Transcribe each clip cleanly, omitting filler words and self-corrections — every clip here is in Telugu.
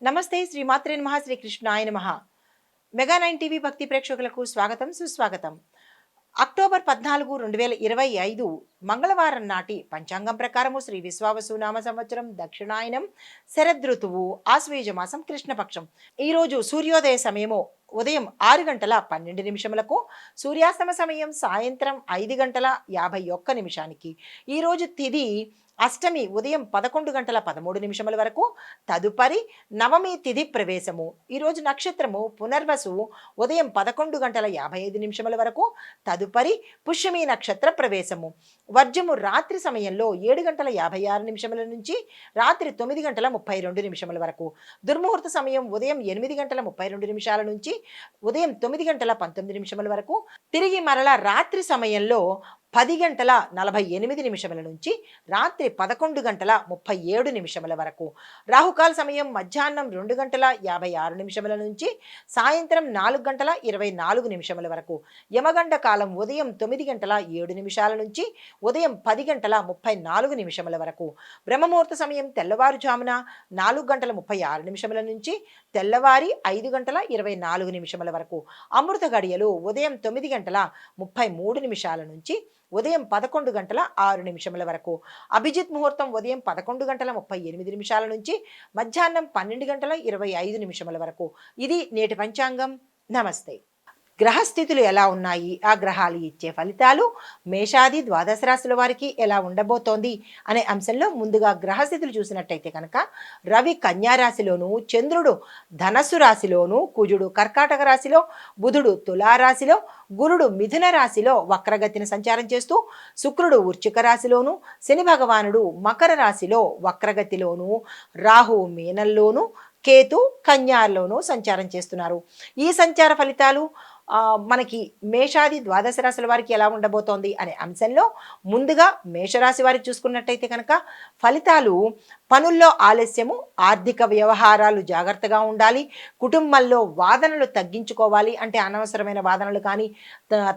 నమస్తే శ్రీ మాత్రే నమః శ్రీ కృష్ణాయ నమః. మెగా 9 టీవీ భక్తి ప్రేక్షకులకు స్వాగతం సుస్వాగతం. అక్టోబర్ 14, 2025 మంగళవారం నాటి పంచాంగం ప్రకారము శ్రీ విశ్వావసునామ సంవత్సరం దక్షిణాయనం శరదృతువు ఆశ్వేజ మాసం కృష్ణపక్షం. ఈరోజు సూర్యోదయ సమయము ఉదయం 6 గంటల 12 నిమిషములకు, సూర్యాస్తమ సమయం సాయంత్రం 5 గంటల 51 నిమిషానికి. ఈరోజు తిథి అష్టమి ఉదయం 11 గంటల 13 నిమిషముల వరకు, తదుపరి నవమి తిథి ప్రవేశము. ఈరోజు నక్షత్రము పునర్వసు ఉదయం 11 గంటల 55 నిమిషముల వరకు, తదుపరి పుష్యమి నక్షత్ర ప్రవేశము. వర్జము రాత్రి సమయంలో 7 గంటల 56 నిమిషముల నుంచి రాత్రి 9 గంటల 32 నిమిషముల వరకు. దుర్ముహూర్త సమయం ఉదయం 8 గంటల 32 నిమిషాల నుంచి ఉదయం 9 గంటల 19 నిమిషముల వరకు. తిరిగి మరలా రాత్రి సమయంలో 10 గంటల 48 నిమిషముల నుంచి రాత్రి 11 గంటల 37 నిమిషముల వరకు. రాహుకాల సమయం మధ్యాహ్నం 2 గంటల 56 నిమిషముల నుంచి సాయంత్రం 4 గంటల 24 నిమిషముల వరకు. యమగండ కాలం ఉదయం 9 గంటల 7 నిమిషాల నుంచి ఉదయం 10 గంటల 34 నిమిషముల వరకు. బ్రహ్మముహూర్త సమయం తెల్లవారుజామున 4 గంటల 36 నిమిషముల నుంచి తెల్లవారి 5 గంటల 24 నిమిషముల వరకు. అమృత గడియలు ఉదయం 9 గంటల 33 నిమిషాల నుంచి ఉదయం 11 గంటల 6 నిమిషముల వరకు. అభిజిత్ ముహూర్తం ఉదయం 11 గంటల 38 నిమిషాల నుంచి మధ్యాహ్నం 12 గంటల 25 నిమిషముల వరకు. ఇది నేటి పంచాంగం. నమస్తే. గ్రహస్థితులు ఎలా ఉన్నాయి, ఆ గ్రహాలు ఇచ్చే ఫలితాలు మేషాది ద్వాదశ రాశుల వారికి ఎలా ఉండబోతోంది అనే అంశంలో ముందుగా గ్రహస్థితులు చూసినట్టయితే కనుక రవి కన్యా రాశిలోను, చంద్రుడు ధనస్సు రాశిలోను, కుజుడు కర్కాటక రాశిలో, బుధుడు తులారాశిలో, గురుడు మిథున రాశిలో వక్రగతిని సంచారం చేస్తూ, శుక్రుడు వృశ్చిక రాశిలోను, శని భగవానుడు మకర రాశిలో వక్రగతిలోను, రాహు మీనంలోను, కేతు కన్యాలోను సంచారం చేస్తున్నారు. ఈ సంచార ఫలితాలు మనకి మేషాది ద్వాదశ రాశుల వారికి ఎలా ఉండబోతోంది అనే అంశంలో ముందుగా మేషరాశి వారికి చూసుకున్నట్టయితే కనుక ఫలితాలు పనుల్లో ఆలస్యము, ఆర్థిక వ్యవహారాలు జాగ్రత్తగా ఉండాలి, కుటుంబంలో వాదనలు తగ్గించుకోవాలి. అంటే అనవసరమైన వాదనలు కానీ,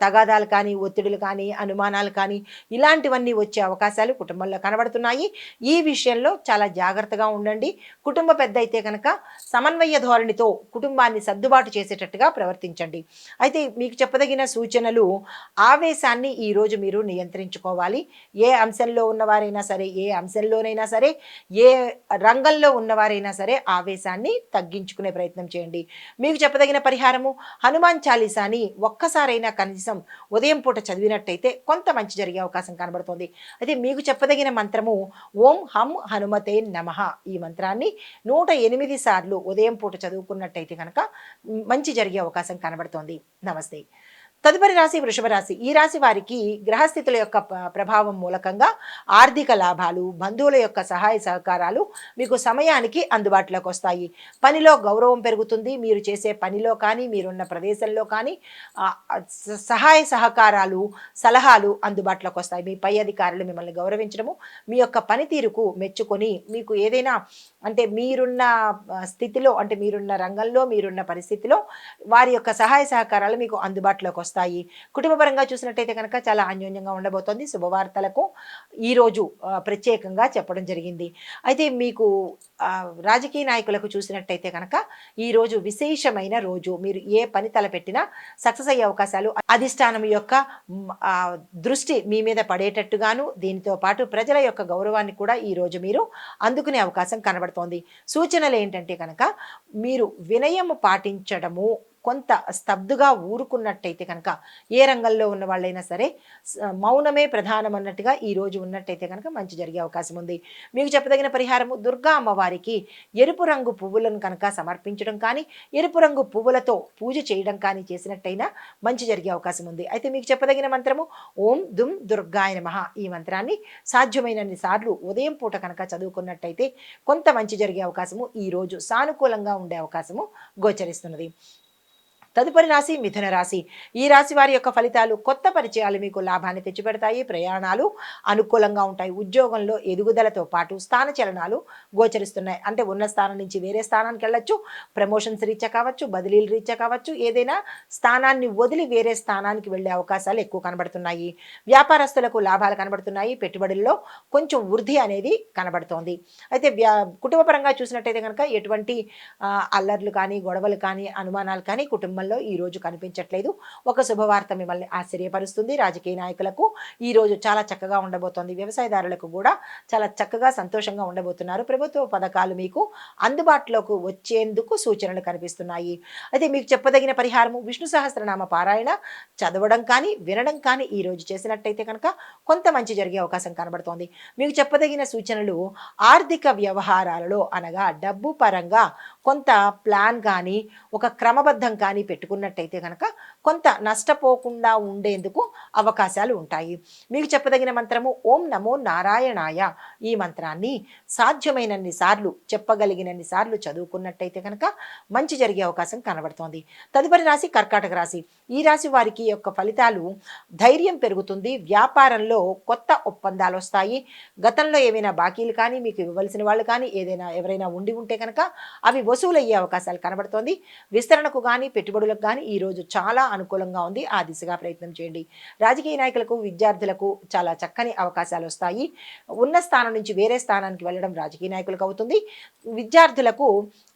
తగాదాలు కానీ, ఒత్తిడులు కానీ, అనుమానాలు కానీ ఇలాంటివన్నీ వచ్చే అవకాశాలు కుటుంబంలో కనబడుతున్నాయి. ఈ విషయంలో చాలా జాగ్రత్తగా ఉండండి. కుటుంబ పెద్ద అయితే కనుక సమన్వయ ధోరణితో కుటుంబాన్ని సర్దుబాటు చేసేటట్టుగా ప్రవర్తించండి. అయితే మీకు చెప్పదగిన సూచనలు, ఆవేశాన్ని ఈరోజు మీరు నియంత్రించుకోవాలి. ఏ అంశంలో ఉన్నవారైనా సరే, ఏ అంశంలోనైనా సరే, ఏ రంగంలో ఉన్నవారైనా సరే ఆవేశాన్ని తగ్గించుకునే ప్రయత్నం చేయండి. మీకు చెప్పదగిన పరిహారము, హనుమాన్ చాలీసాని ఒక్కసారైనా కనీసం ఉదయం పూట చదివినట్టయితే కొంత మంచి జరిగే అవకాశం కనబడుతుంది. అయితే మీకు చెప్పదగిన మంత్రము ఓం హం హనుమతే నమః. ఈ మంత్రాన్ని 108 సార్లు ఉదయం పూట చదువుకున్నట్టయితే కనుక మంచి జరిగే అవకాశం కనబడుతోంది. నమస్తే. తదుపరి రాశి వృషభ రాశి. ఈ రాశి వారికి గ్రహస్థితుల యొక్క ప్రభావం మూలకంగా ఆర్థిక లాభాలు, బంధువుల యొక్క సహాయ సహకారాలు మీకు సమయానికి అందుబాటులోకి వస్తాయి. పనిలో గౌరవం పెరుగుతుంది. మీరు చేసే పనిలో కానీ, మీరున్న ప్రదేశంలో కానీ సహాయ సహకారాలు, సలహాలు అందుబాటులోకి వస్తాయి. మీ పై అధికారులు మిమ్మల్ని గౌరవించడము, మీ యొక్క పనితీరుకు మెచ్చుకొని మీకు ఏదైనా అంటే మీరున్న స్థితిలో, అంటే మీరున్న రంగంలో, మీరున్న పరిస్థితిలో వారి యొక్క సహాయ సహకారాలు మీకు అందుబాటులోకి వస్తాయి. కుటుంబపరంగా చూసినట్టయితే కనుక చాలా అన్యోన్యంగా ఉండబోతోంది. శుభవార్తలకు ఈరోజు ప్రత్యేకంగా చెప్పడం జరిగింది. అయితే మీకు రాజకీయ నాయకులకు చూసినట్టయితే కనుక ఈరోజు విశేషమైన రోజు. మీరు ఏ పని తలపెట్టినా సక్సెస్ అయ్యే అవకాశాలు, అధిష్టానం యొక్క దృష్టి మీ మీద పడేటట్టుగాను, దీనితో పాటు ప్రజల యొక్క గౌరవాన్ని కూడా ఈరోజు మీరు అందుకునే అవకాశం కనబడుతోంది. సూచనలు ఏంటంటే కనుక మీరు వినయము పాటించడము, కొంత స్తబ్దుగా ఊరుకున్నట్టయితే కనుక ఏ రంగంలో ఉన్న వాళ్ళైనా సరే మౌనమే ప్రధానం అన్నట్టుగా ఈరోజు ఉన్నట్టయితే కనుక మంచి జరిగే అవకాశం ఉంది. మీకు చెప్పదగిన పరిహారము, దుర్గా అమ్మవారికి ఎరుపు రంగు పువ్వులను కనుక సమర్పించడం కానీ, ఎరుపు రంగు పువ్వులతో పూజ చేయడం కానీ చేసినట్టయినా మంచి జరిగే అవకాశం ఉంది. అయితే మీకు చెప్పదగిన మంత్రము ఓం దుమ్ దుర్గాయ నమః. ఈ మంత్రాన్ని సాధ్యమైనన్ని సార్లు ఉదయం పూట కనుక చదువుకున్నట్టయితే కొంత మంచి జరిగే అవకాశము ఈరోజు సానుకూలంగా ఉండే అవకాశము గోచరిస్తున్నది. తదుపరి రాశి మిథున రాశి. ఈ రాశి వారి యొక్క ఫలితాలు: కొత్త పరిచయాలు మీకు లాభాన్ని తెచ్చిపెడతాయి. ప్రయాణాలు అనుకూలంగా ఉంటాయి. ఉద్యోగంలో ఎదుగుదలతో పాటు స్థాన చలనాలు గోచరిస్తున్నాయి. అంటే ఉన్న స్థానం నుంచి వేరే స్థానానికి వెళ్ళొచ్చు, ప్రమోషన్స్ రీత్యా కావచ్చు, బదిలీలు రీత్యా కావచ్చు, ఏదైనా స్థానాన్ని వదిలి వేరే స్థానానికి వెళ్ళే అవకాశాలు ఎక్కువ కనబడుతున్నాయి. వ్యాపారస్తులకు లాభాలు కనబడుతున్నాయి. పెట్టుబడుల్లో కొంచెం వృద్ధి అనేది కనబడుతోంది. అయితే కుటుంబపరంగా చూసినట్టయితే కనుక ఎటువంటి అల్లర్లు కానీ, గొడవలు కానీ, అనుమానాలు కానీ కుటుంబంలో ఈరోజు కనిపించట్లేదు. ఒక శుభవార్త మిమ్మల్ని ఆశ్చర్యపరుస్తుంది. రాజకీయ నాయకులకు ఈరోజు చాలా చక్కగా ఉండబోతోంది. వ్యవసాయదారులకు కూడా చాలా చక్కగా సంతోషంగా ఉండబోతున్నారు. ప్రభుత్వ పథకాలు మీకు అందుబాటులోకి వచ్చేందుకు సూచనలు కనిపిస్తున్నాయి. అయితే మీకు చెప్పదగిన పరిహారము: విష్ణు సహస్రనామ పారాయణ చదవడం కానీ, వినడం కానీ ఈరోజు చేసినట్టయితే కనుక కొంత మంచి జరిగే అవకాశం కనబడుతోంది. మీకు చెప్పదగిన సూచనలు: ఆర్థిక వ్యవహారాలలో అనగా డబ్బు పరంగా కొంత ప్లాన్ కానీ, ఒక క్రమబద్ధం కానీ పెట్టుకున్నట్టయితే కనుక కొంత నష్టపోకుండా ఉండేందుకు అవకాశాలు ఉంటాయి. మీకు చెప్పదగిన మంత్రము ఓం నమో నారాయణాయ. ఈ మంత్రాన్ని సాధ్యమైనన్ని సార్లు, చెప్పగలిగినన్ని సార్లు చదువుకున్నట్టయితే కనుక మంచి జరిగే అవకాశం కనబడుతోంది. తదుపరి రాశి కర్కాటక రాశి. ఈ రాశి వారికి యొక్క ఫలితాలు: ధైర్యం పెరుగుతుంది. వ్యాపారంలో కొత్త ఒప్పందాలు వస్తాయి. గతంలో ఏవైనా బాకీలు కానీ, మీకు ఇవ్వవలసిన వాళ్ళు కానీ ఎవరైనా ఉండి ఉంటే కనుక అవి వసూలయ్యే అవకాశాలు కనబడుతోంది. విస్తరణకు కానీ, పెట్టుబడులకు కానీ ఈరోజు చాలా అనుకూలంగా ఉంది. ఆ దిశగా ప్రయత్నం చేయండి. రాజకీయ నాయకులకు, విద్యార్థులకు చాలా చక్కని అవకాశాలు వస్తాయి. ఉన్న స్థానం నుంచి వేరే స్థానానికి వెళ్ళడం రాజకీయ నాయకులకు అవుతుంది. విద్యార్థులకు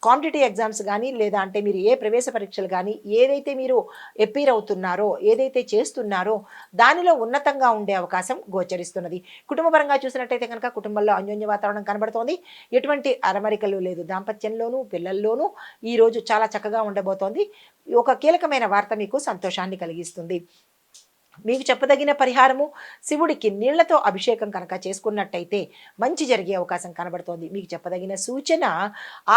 కాంపిటేటివ్ ఎగ్జామ్స్ కానీ, లేదా అంటే మీరు ఏ ప్రవేశ పరీక్షలు కానీ, ఏదైతే మీరు ఎపీర్ అవుతున్నారో, ఏదైతే చేస్తున్నారో దానిలో ఉన్నతంగా ఉండే అవకాశం గోచరిస్తున్నది. కుటుంబపరంగా చూసినట్టయితే కనుక కుటుంబంలో అన్యోన్య వాతావరణం కనబడుతోంది. ఎటువంటి అరమరికలు లేదు. దాంపత్యంలోనూ, పిల్లల్లోనూ ఈరోజు చాలా చక్కగా ఉండబోతోంది. ఒక కీలకమైన వార్త మీకు సంతోషాన్ని కలిగిస్తుంది. మీకు చెప్పదగిన పరిహారము: శివుడికి నీళ్లతో అభిషేకం కనుక చేసుకున్నట్టయితే మంచి జరిగే అవకాశం కనబడుతోంది. మీకు చెప్పదగిన సూచన: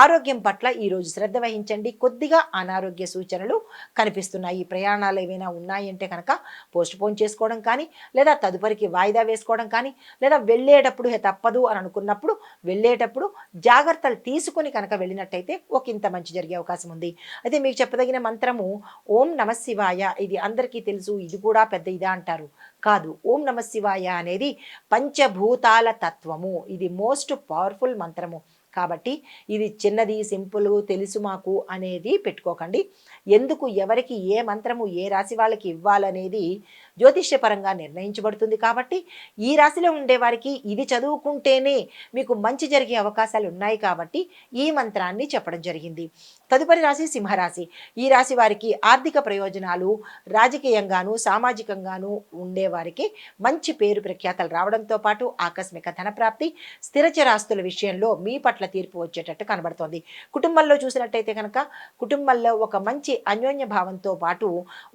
ఆరోగ్యం పట్ల ఈరోజు శ్రద్ధ వహించండి. కొద్దిగా అనారోగ్య సూచనలు కనిపిస్తున్నాయి. ప్రయాణాలు ఏవైనా ఉన్నాయంటే కనుక పోస్ట్ పోన్ చేసుకోవడం కానీ, లేదా తదుపరికి వాయిదా వేసుకోవడం కానీ, లేదా వెళ్ళేటప్పుడు తప్పదు అని అనుకున్నప్పుడు వెళ్ళేటప్పుడు జాగ్రత్తలు తీసుకొని కనుక వెళ్ళినట్టయితే ఒకంత మంచి జరిగే అవకాశం ఉంది. అయితే మీకు చెప్పదగిన మంత్రము ఓం నమఃశివాయ. ఇది అందరికీ తెలుసు, ఇది కూడా పెద్ద ఇదా అంటారు. కాదు. ఓం నమ శివాయ అనేది పంచభూతాల తత్వము. ఇది మోస్ట్ పవర్ఫుల్ మంత్రము. కాబట్టి ఇది చిన్నది, సింపుల్, తెలుసు మాకు అనేది పెట్టుకోకండి. ఎందుకు, ఎవరికి ఏ మంత్రము ఏ రాశి వాళ్ళకి ఇవ్వాలనేది జ్యోతిష్యపరంగా నిర్ణయించబడుతుంది. కాబట్టి ఈ రాశిలో ఉండేవారికి ఇది చదువుకుంటేనే మీకు మంచి జరిగే అవకాశాలు ఉన్నాయి. కాబట్టి ఈ మంత్రాన్ని చెప్పడం జరిగింది. తదుపరి రాశి సింహరాశి. ఈ రాశి వారికి ఆర్థిక ప్రయోజనాలు, రాజకీయంగాను, సామాజికంగాను ఉండేవారికి మంచి పేరు ప్రఖ్యాతలు రావడంతో పాటు ఆకస్మిక ధనప్రాప్తి, స్థిరచరాస్తుల విషయంలో మీ పట్ల తీర్పు వచ్చేటట్టు కనబడుతోంది. కుటుంబంలో చూసినట్టయితే కనుక కుటుంబంలో ఒక మంచి అన్యోన్య భావంతో పాటు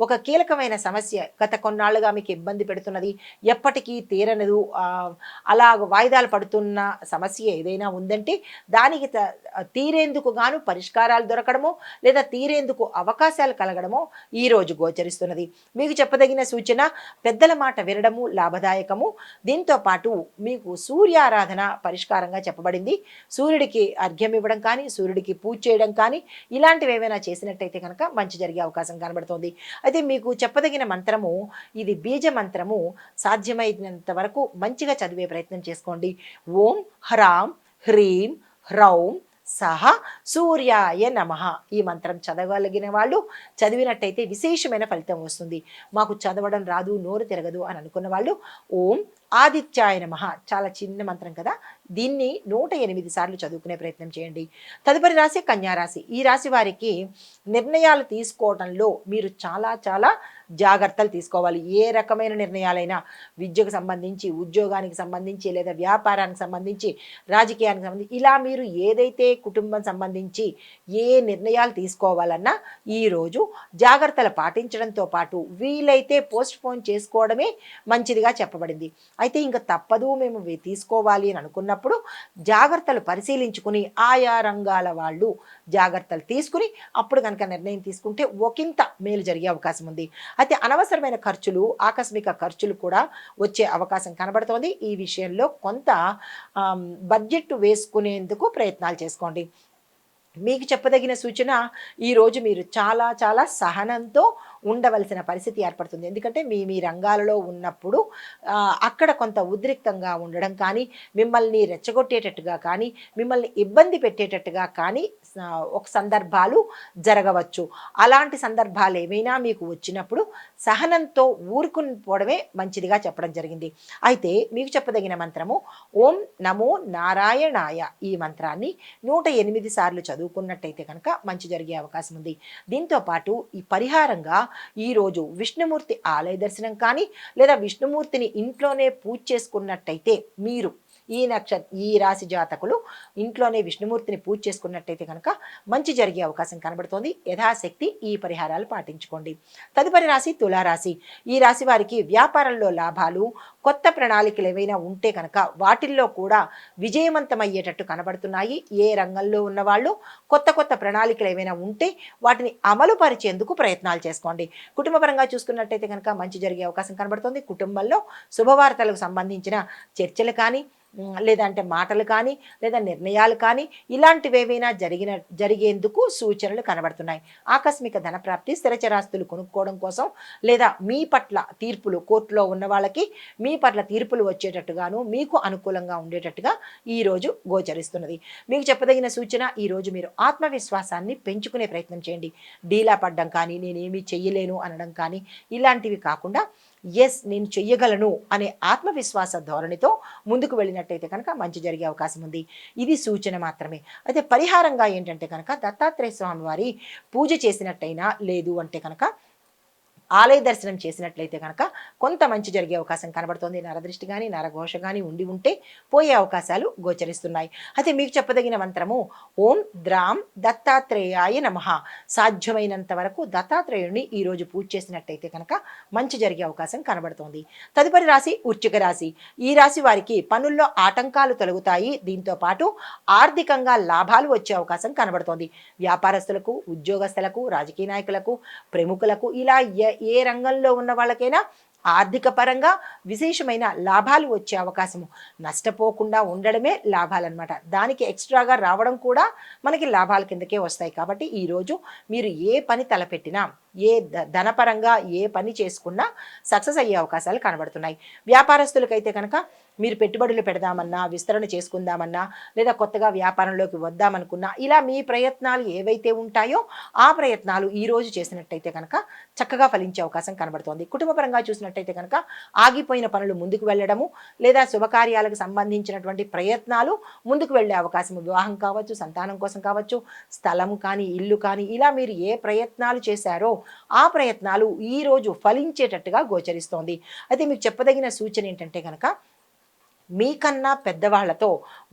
ఒక కీలకమైన సమస్య గత కొన్నాళ్ళుగా మీకు ఇబ్బంది పెడుతున్నది, ఎప్పటికీ తీరనదు, అలా వాయిదాలు పడుతున్న సమస్య ఏదైనా ఉందంటే దానికి తీరేందుకు గాను పరిష్కారాలు దొరకడమో, లేదా తీరేందుకు అవకాశాలు కలగడమో ఈరోజు గోచరిస్తున్నది. మీకు చెప్పదగిన సూచన: పెద్దల మాట వినడము లాభదాయకము. దీంతో పాటు మీకు సూర్యారాధన పరిష్కారంగా చెప్పబడింది. సూర్యుడికి అర్ఘ్యం ఇవ్వడం కానీ, సూర్యుడికి పూజ చేయడం కానీ, ఇలాంటివి ఏమైనా చేసినట్టయితే కనుక మంచి జరిగే అవకాశం కనబడుతోంది. అయితే మీకు చెప్పదగిన మంత్రము ఇది బీజ మంత్రము. సాధ్యమైనంత వరకు మంచిగా చదివే ప్రయత్నం చేసుకోండి. ఓం హ్రాం హ్రీం హ్రౌం సహ సూర్యాయ నమః. ఈ మంత్రం చదవగలిగిన వాళ్ళు చదివినట్టయితే విశేషమైన ఫలితం వస్తుంది. మాకు చదవడం రాదు, నోరు తిరగదు అని అనుకున్న వాళ్ళు ఓం ఆదిత్యాయ నమః. చాలా చిన్న మంత్రం కదా, దీన్ని 108 సార్లు చదువుకునే ప్రయత్నం చేయండి. తదుపరి రాశి కన్యారాశి. ఈ రాశి వారికి నిర్ణయాలు తీసుకోవడంలో మీరు చాలా చాలా జాగ్రత్తలు తీసుకోవాలి. ఏ రకమైన నిర్ణయాలైనా, విద్యకు సంబంధించి, ఉద్యోగానికి సంబంధించి, లేదా వ్యాపారానికి సంబంధించి, రాజకీయానికి సంబంధించి, ఇలా మీరు ఏదైతే కుటుంబం సంబంధించి ఏ నిర్ణయాలు తీసుకోవాలన్నా ఈరోజు జాగ్రత్తలు పాటించడంతో పాటు వీలైతే పోస్ట్ పోన్ చేసుకోవడమే మంచిదిగా చెప్పబడింది. అయితే ఇంకా తప్పదు, మేము తీసుకోవాలి అని అనుకున్నప్పుడు జాగ్రత్తలు పరిశీలించుకుని ఆయా రంగాల వాళ్ళు జాగ్రత్తలు తీసుకుని అప్పుడు కనుక నిర్ణయం తీసుకుంటే ఒకంత మేలు జరిగే అవకాశం ఉంది. అయితే అనవసరమైన ఖర్చులు, ఆకస్మిక ఖర్చులు కూడా వచ్చే అవకాశం కనబడుతోంది. ఈ విషయంలో కొంత బడ్జెట్ వేసుకునేందుకు ప్రయత్నాలు చేసుకోండి. మీకు చెప్పదగిన సూచన, ఈరోజు మీరు చాలా చాలా సహనంతో ఉండవలసిన పరిస్థితి ఏర్పడుతుంది. ఎందుకంటే మీ మీ రంగాలలో ఉన్నప్పుడు అక్కడ కొంత ఉద్రిక్తంగా ఉండడం కానీ, మిమ్మల్ని రెచ్చగొట్టేటట్టుగా కానీ, మిమ్మల్ని ఇబ్బంది పెట్టేటట్టుగా కానీ ఒక సందర్భాలు జరగవచ్చు. అలాంటి సందర్భాలు ఏవైనా మీకు వచ్చినప్పుడు సహనంతో ఊరుకుని పోవడమే మంచిదిగా చెప్పడం జరిగింది. అయితే మీకు చెప్పదగిన మంత్రము ఓం నమో నారాయణాయ. ఈ మంత్రాన్ని 108 సార్లు చదువుకున్నట్టయితే కనుక మంచి జరిగే అవకాశం ఉంది. దీంతో పాటు ఈ పరిహారంగా ఈరోజు విష్ణుమూర్తి ఆలయ దర్శనం కానీ, లేదా విష్ణుమూర్తిని ఇంట్లోనే పూజ చేసుకున్నట్టయితే, మీరు ఈ రాశి జాతకులు ఇంట్లోనే విష్ణుమూర్తిని పూజ చేసుకున్నట్టయితే కనుక మంచి జరిగే అవకాశం కనబడుతోంది. యథాశక్తి ఈ పరిహారాలు పాటించుకోండి. తదుపరి రాశి తులారాశి. ఈ రాశి వారికి వ్యాపారంలో లాభాలు, కొత్త ప్రణాళికలు ఏవైనా ఉంటే కనుక వాటిల్లో కూడా విజయవంతమయ్యేటట్టు కనబడుతున్నాయి. ఏ రంగంలో ఉన్నవాళ్ళు కొత్త కొత్త ప్రణాళికలు ఏవైనా ఉంటే వాటిని అమలు పరిచేందుకు ప్రయత్నాలు చేసుకోండి. కుటుంబపరంగా చూసుకున్నట్టయితే కనుక మంచి జరిగే అవకాశం కనబడుతుంది. కుటుంబంలో శుభవార్తలకు సంబంధించిన చర్చలు కానీ, లేదంటే మాటలు కానీ, లేదా నిర్ణయాలు కానీ, ఇలాంటివి ఏవైనా జరిగేందుకు సూచనలు కనబడుతున్నాయి. ఆకస్మిక ధనప్రాప్తి, స్థిరచరాస్తులు కొనుక్కోవడం కోసం, లేదా మీ పట్ల తీర్పులు, కోర్టులో ఉన్న వాళ్ళకి మీ పట్ల తీర్పులు వచ్చేటట్టుగాను, మీకు అనుకూలంగా ఉండేటట్టుగా ఈరోజు గోచరిస్తున్నది. మీకు చెప్పదగిన సూచన, ఈరోజు మీరు ఆత్మవిశ్వాసాన్ని పెంచుకునే ప్రయత్నం చేయండి. డీలా పడ్డం కానీ, నేనేమీ చెయ్యలేను అనడం కానీ, ఇలాంటివి కాకుండా ఎస్ నేను చెయ్యగలను అనే ఆత్మవిశ్వాస ధోరణితో ముందుకు వెళ్ళినట్టయితే కనుక మంచి జరిగే అవకాశం ఉంది. ఇది సూచన మాత్రమే. అయితే పరిహారంగా ఏంటంటే కనుక దత్తాత్రేయ స్వామి వారి పూజ చేసినట్టయినా, లేదు అంటే కనుక ఆలయ దర్శనం చేసినట్లయితే కనుక కొంత మంచి జరిగే అవకాశం కనబడుతోంది. నరదృష్టి కానీ, నరఘోష కానీ ఉంటే పోయే అవకాశాలు గోచరిస్తున్నాయి. అయితే మీకు చెప్పదగిన మంత్రము ఓం ద్రాం దత్తాత్రేయాయ నమః. సాధ్యమైనంత వరకు దత్తాత్రేయుడిని ఈరోజు పూజ చేసినట్టయితే కనుక మంచి జరిగే అవకాశం కనబడుతోంది. తదుపరి రాశి వృశ్చిక రాశి. ఈ రాశి వారికి పనుల్లో ఆటంకాలు తొలగుతాయి. దీంతో పాటు ఆర్థికంగా లాభాలు వచ్చే అవకాశం కనబడుతోంది. వ్యాపారస్తులకు, ఉద్యోగస్తులకు, రాజకీయ నాయకులకు, ప్రముఖులకు, ఇలా ఏ రంగంలో ఉన్న వాళ్ళకైనా ఆర్థిక పరంగా విశేషమైన లాభాలు వచ్చే అవకాశము. నష్టపోకుండా ఉండడమే లాభాలన్నమాట. దానికి ఎక్స్ట్రాగా రావడం కూడా మనకి లాభాల కిందకే వస్తాయి. కాబట్టి ఈరోజు మీరు ఏ పని తలపెట్టినా, ఏ ధనపరంగా ఏ పని చేసుకున్నా సక్సెస్ అయ్యే అవకాశాలు కనబడుతున్నాయి. వ్యాపారస్తులకైతే కనుక మీరు పెట్టుబడులు పెడదామన్నా, విస్తరణ చేసుకుందామన్నా, లేదా కొత్తగా వ్యాపారంలోకి వద్దామనుకున్నా, ఇలా మీ ప్రయత్నాలు ఏవైతే ఉంటాయో ఆ ప్రయత్నాలు ఈరోజు చేసినట్టయితే కనుక చక్కగా ఫలించే అవకాశం కనబడుతోంది. కుటుంబపరంగా చూసినట్టయితే కనుక ఆగిపోయిన పనులు ముందుకు వెళ్ళడము, లేదా శుభకార్యాలకు సంబంధించినటువంటి ప్రయత్నాలు ముందుకు వెళ్ళే అవకాశం, వివాహం కావచ్చు, సంతానం కోసం కావచ్చు, స్థలం కానీ, ఇల్లు కానీ, ఇలా మీరు ఏ ప్రయత్నాలు చేశారో ఆ ప్రయత్నాలు ఈరోజు ఫలించేటట్టుగా గోచరిస్తోంది. అయితే మీకు చెప్పదగిన సూచన ఏంటంటే కనుక మీకన్నా పెద్దవాళ్లతో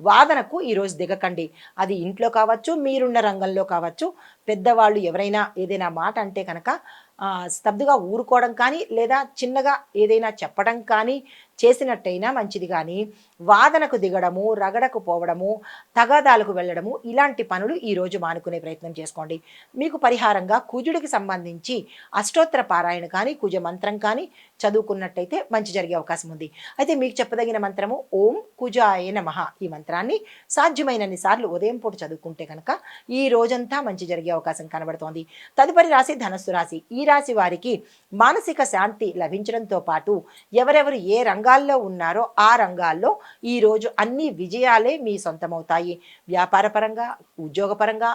వాదనకు ఈరోజు దిగకండి. అది ఇంట్లో కావచ్చు, మీరున్న రంగంలో కావచ్చు. పెద్దవాళ్ళు ఎవరైనా ఏదైనా మాట అంటే కనుక స్తబ్దుగా ఊరుకోవడం కానీ, లేదా చిన్నగా ఏదైనా చెప్పడం కానీ చేసినట్టయినా మంచిది. కానీ వాదనకు దిగడము, రగడకు పోవడము, తగాదాలకు వెళ్ళడము, ఇలాంటి పనులు ఈరోజు మానుకునే ప్రయత్నం చేసుకోండి. మీకు పరిహారంగా కుజుడికి సంబంధించి అష్టోత్తర పారాయణ కానీ, కుజ మంత్రం కానీ చదువుకున్నట్టయితే మంచి జరిగే అవకాశం ఉంది. అయితే మీకు చెప్పదగిన మంత్రము ఓం కుజాయ నమః. ఈ మంత్రాన్ని సాధ్యమైనన్ని సార్లు ఉదయం పూట చదువుకుంటే కనుక ఈ రోజంతా మంచి జరిగే అవకాశం కనబడుతోంది. తదుపరి రాశి ధనస్సు రాశి. ఈ రాశి వారికి మానసిక శాంతి లభించడంతో పాటు ఎవరెవరు ఏ రంగాల్లో ఉన్నారో ఆ రంగాల్లో ఈరోజు అన్ని విజయాలే మీ సొంతమవుతాయి. వ్యాపార పరంగా, ఉద్యోగపరంగా,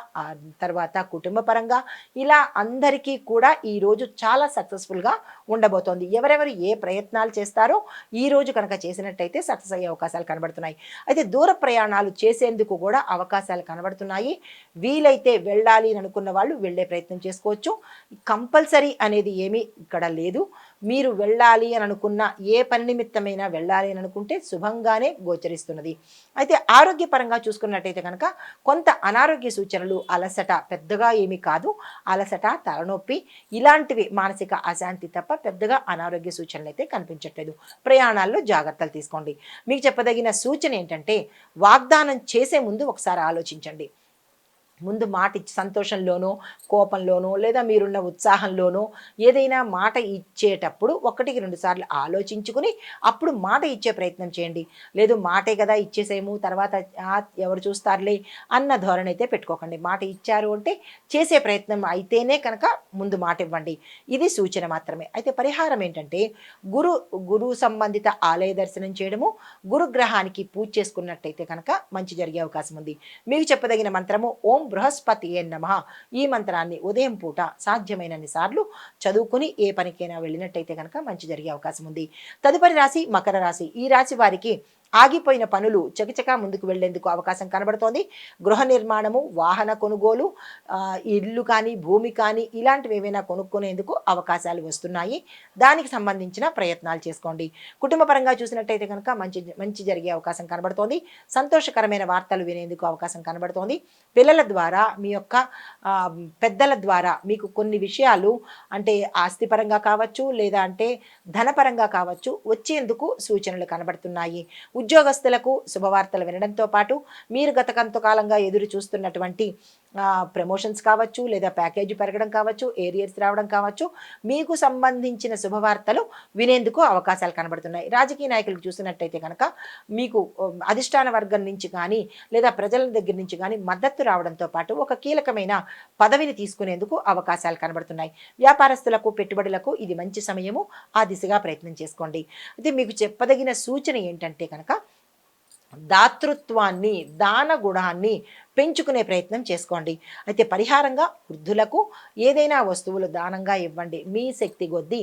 తర్వాత కుటుంబ పరంగా, ఇలా అందరికీ కూడా ఈరోజు చాలా సక్సెస్ఫుల్గా ఉండబోతోంది. ఎవరెవరు ఏ ప్రయత్నాలు చేస్తారో ఈరోజు కనుక చేసినట్టయితే సక్సెస్ అయ్యే అవకాశాలు కనబడుతున్నాయి. అయితే దూర ప్రయాణాలు చేసేందుకు కూడా అవకాశాలు కనబడుతున్నాయి. వీలైతే వెళ్ళాలి అని అనుకున్న వాళ్ళు వెళ్ళే ప్రయత్నం చేసుకోవచ్చు. కంపల్సరీ అనేది ఏమీ ఇక్కడ లేదు. మీరు వెళ్ళాలి అని అనుకున్న, ఏ పని నిమిత్తమైనా వెళ్ళాలి అని అనుకుంటే శుభంగానే గోచరిస్తున్నది. అయితే ఆరోగ్యపరంగా చూసుకున్నట్టయితే కనుక కొంత అనారోగ్య సూచనలు, అలసట, పెద్దగా ఏమీ కాదు, అలసట, తలనొప్పి, ఇలాంటివి మానసిక అశాంతి తప్ప పెద్దగా అనారోగ్య సూచనలు అయితే కనిపించట్లేదు. ప్రయాణాల్లో జాగ్రత్తలు తీసుకోండి. మీకు చెప్పదగిన సూచన ఏంటంటే వాగ్దానం చేసే ముందు ఒకసారి ఆలోచించండి. ముందు మాట ఇచ్చి సంతోషంలోనో కోపంలోనో లేదా మీరున్న ఉత్సాహంలోనో ఏదైనా మాట ఇచ్చేటప్పుడు ఒకటికి రెండు సార్లు ఆలోచించుకుని అప్పుడు మాట ఇచ్చే ప్రయత్నం చేయండి. లేదు మాటే కదా ఇచ్చేసేము తర్వాత ఎవరు చూస్తారులే అన్న ధోరణి అయితే పెట్టుకోకండి. మాట ఇచ్చారు అంటే చేసే ప్రయత్నం అయితేనే కనుక ముందు మాట ఇవ్వండి. ఇది సూచన మాత్రమే. అయితే పరిహారం ఏంటంటే గురు సంబంధిత ఆలయ దర్శనం చేయడము, గురుగ్రహానికి పూజ చేసుకున్నట్టయితే కనుక మంచి జరిగే అవకాశం ఉంది. మీకు చెప్పదగిన మంత్రము ఓం బృహస్పతియే నమః. ఈ మంత్రాన్ని ఉదయం పూట సాధ్యమైనన్ని సార్లు చదువుకుని ఏ పనికైనా వెళ్ళినట్టయితే కనుక మంచి జరిగే అవకాశం ఉంది. తదుపరి రాశి మకర రాశి. ఈ రాశి వారికి ఆగిపోయిన పనులు చకచకా ముందుకు వెళ్లేందుకు అవకాశం కనబడుతోంది. గృహ నిర్మాణము, వాహన కొనుగోలు, ఇల్లు కానీ భూమి కానీ ఇలాంటివి ఏవైనా కొనుక్కునేందుకు అవకాశాలు వస్తున్నాయి. దానికి సంబంధించిన ప్రయత్నాలు చేసుకోండి. కుటుంబ పరంగా చూసినట్టయితే కనుక మంచి మంచి జరిగే అవకాశం కనబడుతోంది. సంతోషకరమైన వార్తలు వినేందుకు అవకాశం కనబడుతోంది. పిల్లల ద్వారా మీ యొక్క పెద్దల ద్వారా మీకు కొన్ని విషయాలు అంటే ఆస్తిపరంగా కావచ్చు లేదా అంటే ధనపరంగా కావచ్చు వచ్చేందుకు సూచనలు కనబడుతున్నాయి. ఉద్యోగస్తులకు శుభవార్తలు వినడంతో పాటు మీరు గత కొంతకాలంగా ఎదురు చూస్తున్నటువంటి ప్రమోషన్స్ కావచ్చు లేదా ప్యాకేజీ పెరగడం కావచ్చు, ఏరియర్స్ రావడం కావచ్చు, మీకు సంబంధించిన శుభవార్తలు వినేందుకు అవకాశాలు కనబడుతున్నాయి. రాజకీయ నాయకులకు చూసినట్టయితే కనుక మీకు అధిష్టాన వర్గం నుంచి కానీ లేదా ప్రజల దగ్గర నుంచి కానీ మద్దతు రావడంతో పాటు ఒక కీలకమైన పదవిని తీసుకునేందుకు అవకాశాలు కనబడుతున్నాయి. వ్యాపారస్తులకు పెట్టుబడులకు ఇది మంచి సమయము. ఆ దిశగా ప్రయత్నం చేసుకోండి. అయితే మీకు చెప్పదగిన సూచన ఏంటంటే కనుక దాతృత్వాన్ని, దాన గుణాన్ని పెంచుకునే ప్రయత్నం చేసుకోండి. అయితే పరిహారంగా వృద్ధులకు ఏదైనా వస్తువులు దానంగా ఇవ్వండి. మీ శక్తి కొద్దీ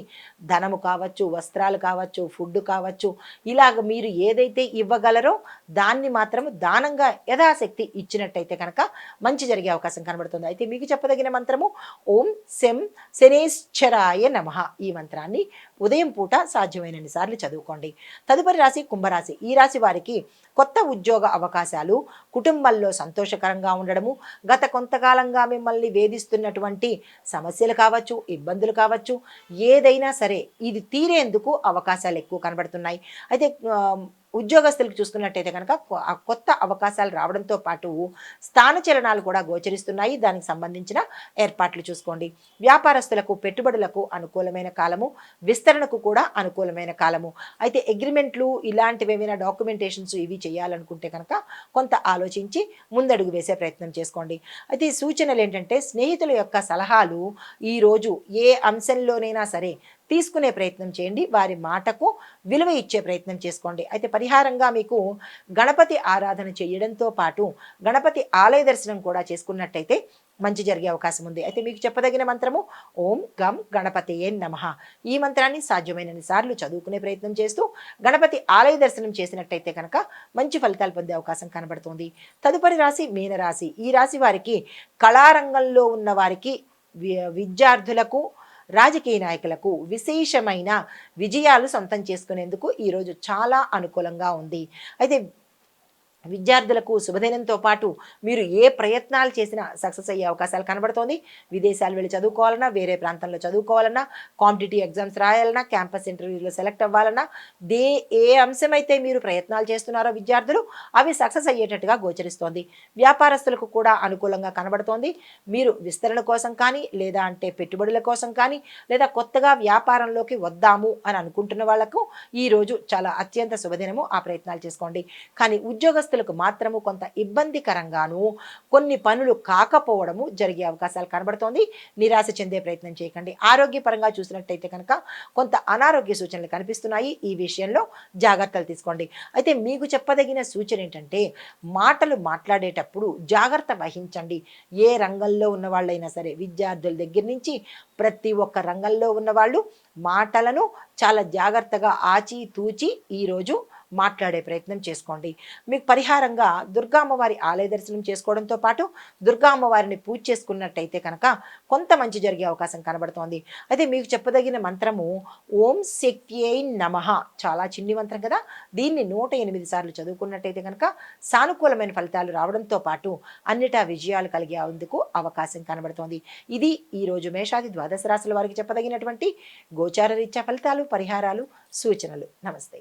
ధనము కావచ్చు, వస్త్రాలు కావచ్చు, ఫుడ్ కావచ్చు, ఇలాగ మీరు ఏదైతే ఇవ్వగలరో దాన్ని మాత్రం దానంగా యథాశక్తి ఇచ్చినట్టయితే కనుక మంచి జరిగే అవకాశం కనబడుతుంది. అయితే మీకు చెప్పదగిన మంత్రము ఓం శం శనేశ్వరాయ నమః. ఈ మంత్రాన్ని ఉదయం పూట సాధ్యమైనన్ని సార్లు చదువుకోండి. తదుపరి రాశి కుంభరాశి. ఈ రాశి వారికి కొత్త ఉద్యోగ అవకాశాలు, కుటుంబంలో సంతోషకరంగా ఉండడము, గత కొంతకాలంగా మిమ్మల్ని వేధిస్తున్నటువంటి సమస్యలు కావచ్చు, ఇబ్బందులు కావచ్చు, ఏదైనా సరే ఇది తీరేందుకు అవకాశాలు ఎక్కువ కనబడుతున్నాయి. అయితే ఉద్యోగస్తులకు చూసుకున్నట్టయితే కనుక కొత్త అవకాశాలు రావడంతో పాటు స్థానచలనాలు కూడా గోచరిస్తున్నాయి. దానికి సంబంధించిన ఏర్పాట్లు చూసుకోండి. వ్యాపారస్తులకు పెట్టుబడులకు అనుకూలమైన కాలము, విస్తరణకు కూడా అనుకూలమైన కాలము. అయితే అగ్రిమెంట్లు ఇలాంటివి ఏమైనా డాక్యుమెంటేషన్స్ ఇవి చేయాలనుకుంటే కనుక కొంత ఆలోచించి ముందడుగు వేసే ప్రయత్నం చేసుకోండి. అయితే ఈ సూచనలు ఏంటంటే స్నేహితుల యొక్క సలహాలు ఈరోజు ఏ అంశంలోనైనా సరే తీసుకునే ప్రయత్నం చేయండి. వారి మాటకు విలువ ఇచ్చే ప్రయత్నం చేసుకోండి. అయితే పరిహారంగా మీకు గణపతి ఆరాధన చేయడంతో పాటు గణపతి ఆలయ దర్శనం కూడా చేసుకున్నట్టయితే మంచి జరిగే అవకాశం ఉంది. అయితే మీకు చెప్పదగిన మంత్రము ఓం గం గణపతియే నమః. ఈ మంత్రాన్ని సాధ్యమైనన్ని సార్లు చదువుకునే ప్రయత్నం చేస్తూ గణపతి ఆలయ దర్శనం చేసినట్టయితే కనుక మంచి ఫలితాలు పొందే అవకాశం కనబడుతుంది. తదుపరి రాశి మీనరాశి. ఈ రాశి వారికి కళారంగంలో ఉన్న వారికి, విద్యార్థులకు, రాజకీయ నాయకులకు విశేషమైన విజయాలు సొంతం చేసుకునేందుకు ఈరోజు చాలా అనుకూలంగా ఉంది. అయితే విద్యార్థులకు శుభదినంతో పాటు మీరు ఏ ప్రయత్నాలు చేసినా సక్సెస్ అయ్యే అవకాశాలు కనబడుతోంది. విదేశాలు వెళ్ళి చదువుకోవాలన్నా, వేరే ప్రాంతంలో చదువుకోవాలన్నా, కాంపిటేటివ్ ఎగ్జామ్స్ రాయాలన్నా, క్యాంపస్ ఇంటర్వ్యూలో సెలెక్ట్ అవ్వాలన్నా, ఏ అంశమైతే మీరు ప్రయత్నాలు చేస్తున్నారో విద్యార్థులు అవి సక్సెస్ అయ్యేటట్టుగా గోచరిస్తోంది. వ్యాపారస్తులకు కూడా అనుకూలంగా కనబడుతోంది. మీరు విస్తరణ కోసం కానీ లేదా అంటే పెట్టుబడుల కోసం కానీ లేదా కొత్తగా వ్యాపారంలోకి వద్దాము అని అనుకుంటున్న వాళ్లకు ఈరోజు చాలా అత్యంత శుభదినము. ఆ ప్రయత్నాలు చేసుకోండి. కానీ ఉద్యోగస్తులకు మాత్రము కొంత ఇబ్బందికరంగాను కొన్ని పనులు కాకపోవడము జరిగే అవకాశాలు కనబడుతోంది. నిరాశ చెందే ప్రయత్నం చేయకండి. ఆరోగ్యపరంగా చూసినట్టయితే కనుక కొంత అనారోగ్య సూచనలు కనిపిస్తున్నాయి. ఈ విషయంలో జాగ్రత్తలు తీసుకోండి. అయితే మీకు చెప్పదగిన సూచన ఏంటంటే మాటలు మాట్లాడేటప్పుడు జాగ్రత్త వహించండి. ఏ రంగంలో ఉన్న వాళ్ళైనా సరే, విద్యార్థుల దగ్గర నుంచి ప్రతి ఒక్క రంగంలో ఉన్నవాళ్ళు మాటలను చాలా జాగ్రత్తగా ఆచితూచి ఈరోజు మాట్లాడే ప్రయత్నం చేసుకోండి. మీకు పరిహారంగా దుర్గా అమ్మవారి ఆలయ దర్శనం చేసుకోవడంతో పాటు దుర్గా అమ్మవారిని పూజ చేసుకున్నట్టయితే కనుక కొంత మంచి జరిగే అవకాశం కనబడుతోంది. అయితే మీకు చెప్పదగిన మంత్రము ఓం శక్త్యై నమః. చాలా చిన్ని మంత్రం కదా, దీన్ని 108 సార్లు చదువుకున్నట్టయితే కనుక సానుకూలమైన ఫలితాలు రావడంతో పాటు అన్నిటా విజయాలు కలిగేందుకు అవకాశం కనబడుతోంది. ఇది ఈరోజు మేషాది ద్వాదశ రాశుల వారికి చెప్పదగినటువంటి గోచార రీత్యా ఫలితాలు, పరిహారాలు, సూచనలు. నమస్తే.